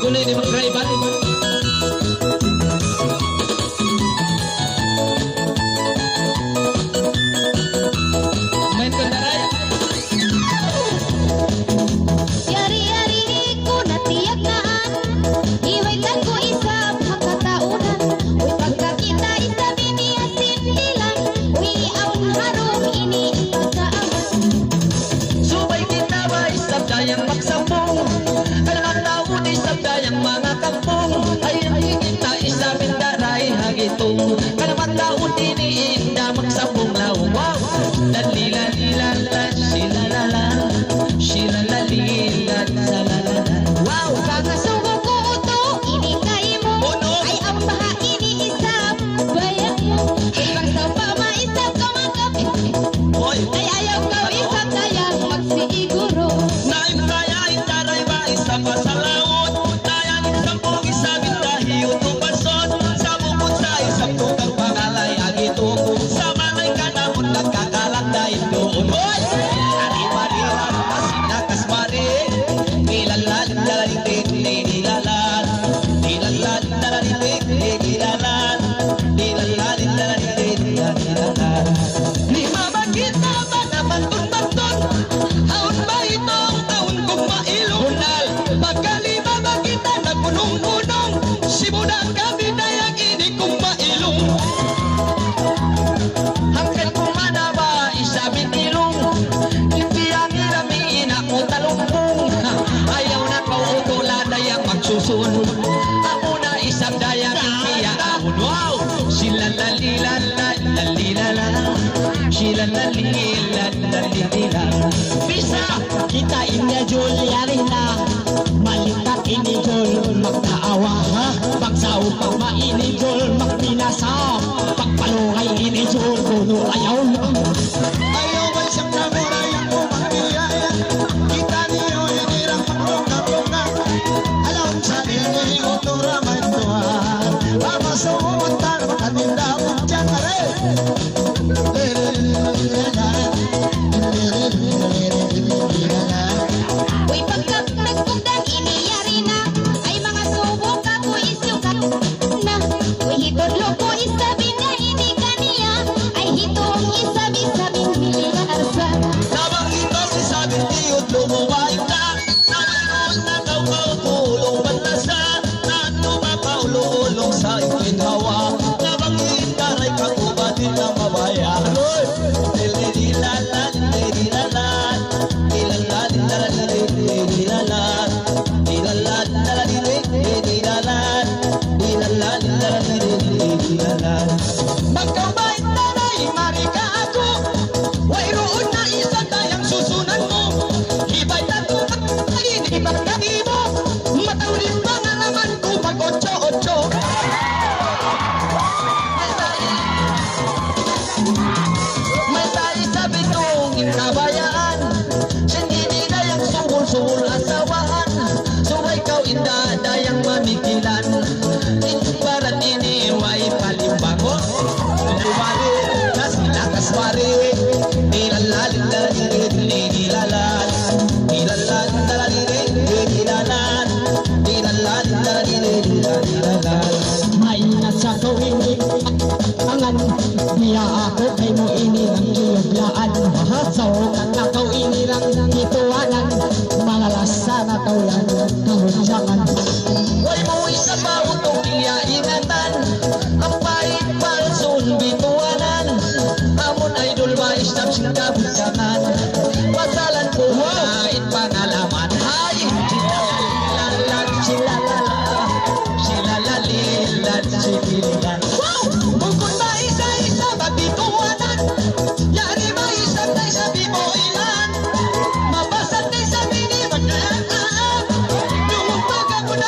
tuloy ni mag-drive. Main kendaraan. Yari-yari ko natiyak naan, iwaikan ko isang makataunan. Uy pagkakita isa biniasin dilan, uy ang harong ini pagkaaman. Subay kita ba isang dayang magsambong, alang taon isang dayang mga kampong. Ay kita isa bindaray hagitong, kalamat taon iniinda magsambong lawang. Wow! Lalila-lila-la, shilalala, shilalalilan-salalala. Wow! Kagasugo ko uto, ini kay mo, Uno. ay ang baha ini isang bayan mo. Ibang sa pamaisang kamakapit, Hoy! ay ayaw ka isang dayang magsiguro. Naim kaya itaray ba isa pa sa laot, tayan sampung isa bindahi utubason, sa bukod sa isang tukang pangalay agito, sa malay ka na mo nagkakalakdain doon. Hoy! Ari-mariran kasinakas mari, nilalan dalalitik nilalan, nilalan dalalitik nilalan, nilalan dalalitik nilalan. Lima ba kita ba naman tun-tun? Taon ba itong taon kong mailunal? Pagkalima ba kita nagpunong-punong? Simulan kami na yung ini kong mailong. Hanggang kumana ba isabing ilong? Hindi ang irami ina ko talumpong. Ayaw na kauutola na yung magsusun. Ako na isang dayang ipiya ahon. Wow! Sila lalilala, lalilala, sila lalilala, lalilala. Bisa! Kita inya jol yari na malikat ini jol magkaawa ha pagsaw pagma ini jol magpinasa pagpalungay ini jol kuno ayaw lang Ayaw ba siyang namura yung kumangiyaya? Kita niyo inirang pagpunga-punga. Alam sa nilingin ko turamay tuhan. Papasumuntan makanindawin dyan ka rin. Uy pagkakagpundan iniyari na, ay mga subok ako isyukan na. Uy hitodlo ko isabi na ini kaniya, ay hitong isabi-sabing miliarsa. Nabang ito si sabing tiyot lumuwain na. Namayroon na daw tulong banasa. Nato ba paulong-ulong sa ikin hawa. Nabang itaray kakubatin na mabaya. Dilililalan, dililalan, dilalan, dilalan, dilalan, dilalan, dilalan, dilalan, dilalan. Magkabait na na'y marika ako. Wayroon na isa tayang susunan mo. Hibay na tumak ay hindi pagkati mo. Matawin pa nga naman ko pag otso-otso. Masay sa bitong kabayaan. Sindi nila yung sungul-sungul asawahan. So ikaw indadayang mamikilan. Inbaran iniway palimbango. Lumari, kaswari. Nilalalin dalalirin, nilalan. Nilalan dalalirin, nilalan. Nilalan dalalirin, nilalan. may nasa kawin angan niya ako kay mo ini ang kiyoblaan mahasaw kang nakaw ini lang hituanan malalasa na kaulan kahunjangan Way mo isa pa utong iya ingatan. Ang pahit palsun bituanan. Amon idol ba isang singkabutyakan. Pasalan ko kahit pangalaman. Hay! Silalalan, silalala, silalalilan, sililan. Wow! Bukod ba isa-isa magbituanan? Yari ba isang na sabi mo ilan? Mabasat na sabi ni Magdaan. Lumagpag ako na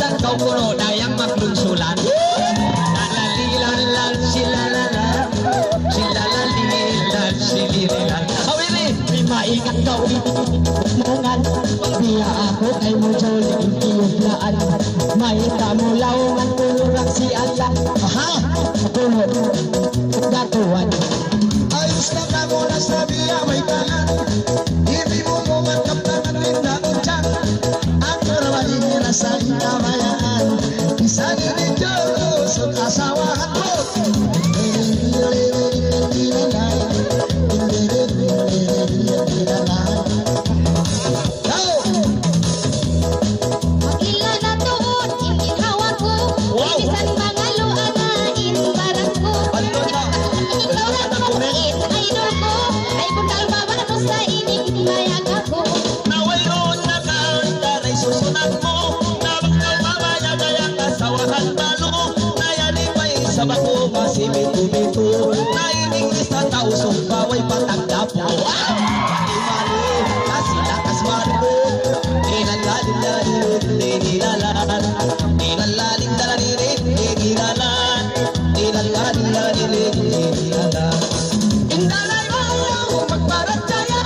takaw kuno dayang maglunsulan. Lalalilalan silalala, silalalilan silirilan. Awili! May maingat ka ulit mungan. Biya ako kay mo joling tiyublaan. May kamulaw man kulurang si Allah. Aha! Puno, datuan. Ayos na ka muna sa biya may tangan. Hindi mo mo magkaptangan rin na udyang. Ako naman inira sa ikamayaan. Isangin ni Diyos ang kasawahan mo. Magila na tuon, ininhawa ko. Ibisan mga luanain barang ko. Ikaw lang mabait, idol ko. Ay bundal babano sa ining mayag ako. Nawayroon na kaunta na'y susunod mo. Nabakal mamaya kayang kasawahan talo. Nayari pa'y sa bako masibitu-bitu. Naining isa tausong baway patagda po. Imali, kasilakas marbo. Nilalalilalit, nilalan. Nilalalilalit, nilalan. Nilalalilalit, nilalan. Indalay mo magparataya.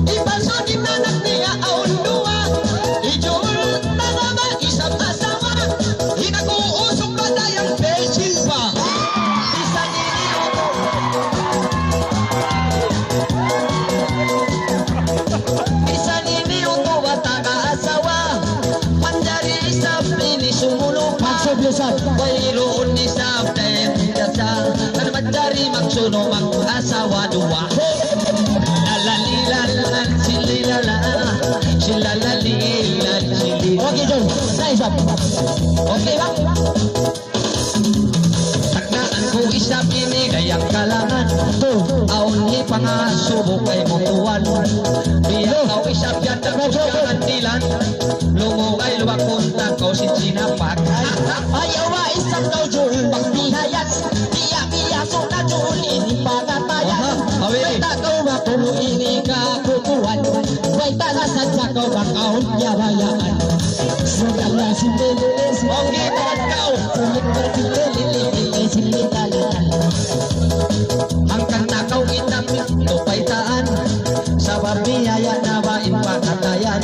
Ipasodim na nagniya aon duwa. Ijul na naman isang asawa. Hinaguusok ka tayang pesin pa. Isa niliyo ko. Isa niliyo ko wataka asawa. Manjari isap inisumulo pa. Magsublusan. Mayroon isap dahil sa manjari magsuno mag-asawa duwa. Lalalilalan sililala, silalalilan sililala. Okay, John. Nice up. Okay ba? Taknaan ko isa pinigayang kalangan. Aunhi pangasubo kay mutuan. Biya kau isa biyan na kandilan. Lumugay luwakon tangkaw si sinapak. Ayaw ba isang daw Jul Pagpihayat Biya so na Jul Ini pangatayan May takaw mapuno ini kakukuhan May talasan sa kau bakaon Yabayaan Sugala si Lili Okay, tangkaw. Sugala si Lili Silitalitan Hanggang nakaw itang lupaitaan. Sa barbiyaya na bain pakatayan.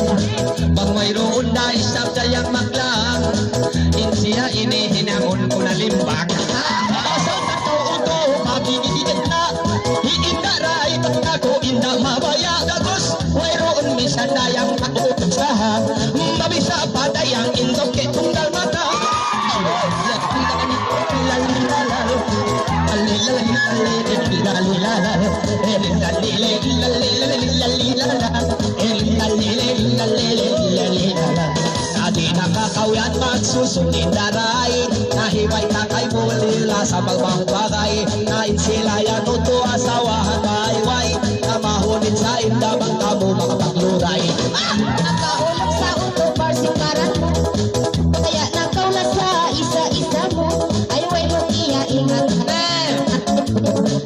Bang mayroon na isang dayang maglang. Insiya inihinangon ko na limbag. Asal na kau uto Mabigigit na Hiinda rai Pagkako inda mabaya Tapos mayroon misan dayang Pag-uutsahan Mabisa padayang indok Ketunggal mata Adi nakakawian magsusundin daray Nahiway kakay mulila sa magbang-bagay Nainsilayan uto asawahan bayway Namahunit sa indabang kamo mga pagluray Nakaulog sa uto parsikaran mo. Kaya nakaulat sa isa-isa mo. Ay way mo iya ingat na.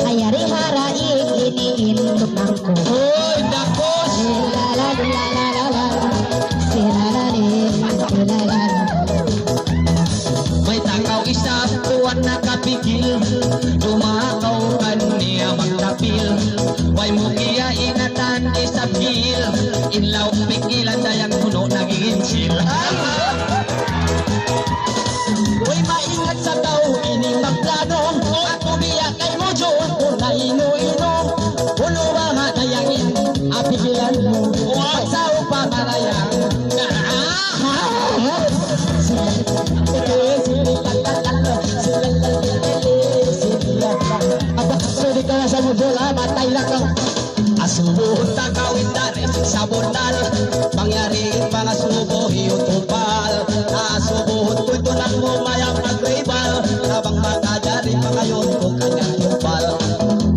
Ayari haraig iniindok ng ko. Hoy, dakos! Silalalala, silalalala. May takaw isa tuwan nakapigil. Lumakaw kan niya magtapil. Way mo kiya ingatan isapil. Inlaw pigilan dayang puno naginsil. Uy, maingat sa tao, ining magplano Ako biya kay mo, John, kung naino-ino Puno mga kayangin, apigilan mo Pagsaw pa marayang Sorry ka na sa mudol, matay lang lang Asubuhon takawin dari sa bundal. Mangyariin mga subo hiyutupal. Asubuhon ko ito ng mumayang nag-rival. Habang makajari pa ngayon kung kanyang tupal.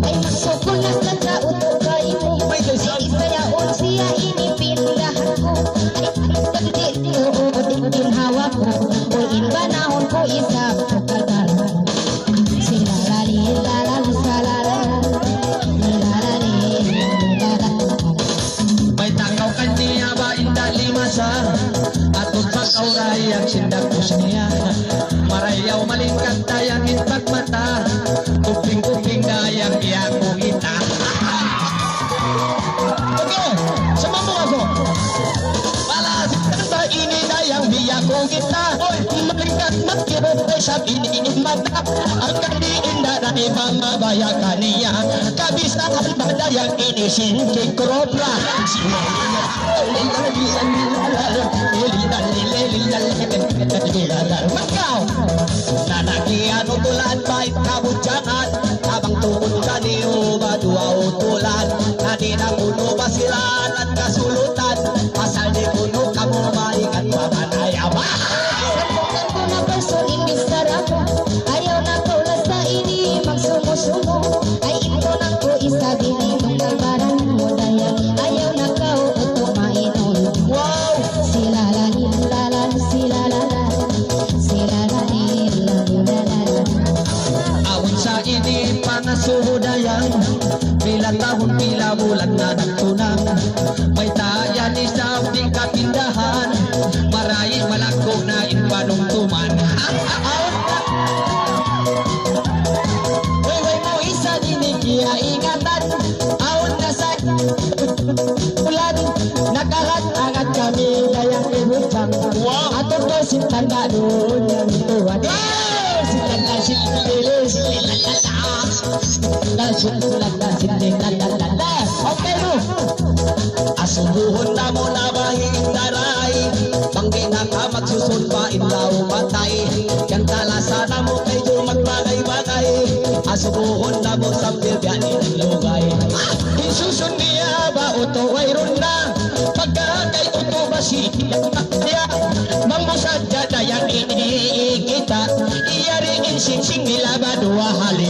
Ay magsukulas na sa uto kay mo. May Ay isayaon siya inipindahan ko. Ay din hawak ko. O inbanahon ko isa ko kagalan. Silalalala, silalalala. May takaw kaniya ba inda limasa. At kung pakaw rayang sindag ko Diyos niya. Marayaw malingkat dayang itbag mata, kuping-kuping dayang iyakong ita. Okay, sama mo ako. Malasikan ba ini dayang biyakong kita? Malingkat makirot ay sa iniin mata. Ang kaniin na ibang mabayakan niya. Kabisahan ba dayang inisin kay Kropla? Makaw! Nanakian utulan bait kabudyangan, habang tungkol ka niyo madua utulan. Naninang uno basilan at kasulutan, pasal di kuno kamu maingat pamanayawa. Sampukan ko na verso imbis sarap, ayaw na ko sa ini magsumo-sumo. Ay ito nang ko isa din itong kalbaran mo daya. Ayaw na kau utong mainon. Wow! Sila lanin lalan, sila lalan, sila lanin lalan. Awon sa ini pangasuhudayan, pila tahun pila bulan na nagtunang. May tayan isaw di kapindahan, maray malakog na inpanungtuman. Way mo isa dinigiya ingatan, awon na sa ulan, nakarat-angat kami dayang ibutang. Ato to sintanda doon yang tuwan. Silala silili silala. Okay mo. Asubuhon na mo na bahing daray, panggi na ka magsusulpa inlaw patay. Yang talasa na mo kay do magbagay-bagay, asubuhon na mo sa bilbyanin ng lugay. Isusun niya ba uto ay ronda, pagka kay uto ba siya bang mo sadya dayang iniikita, iyari insing nila ba dua hali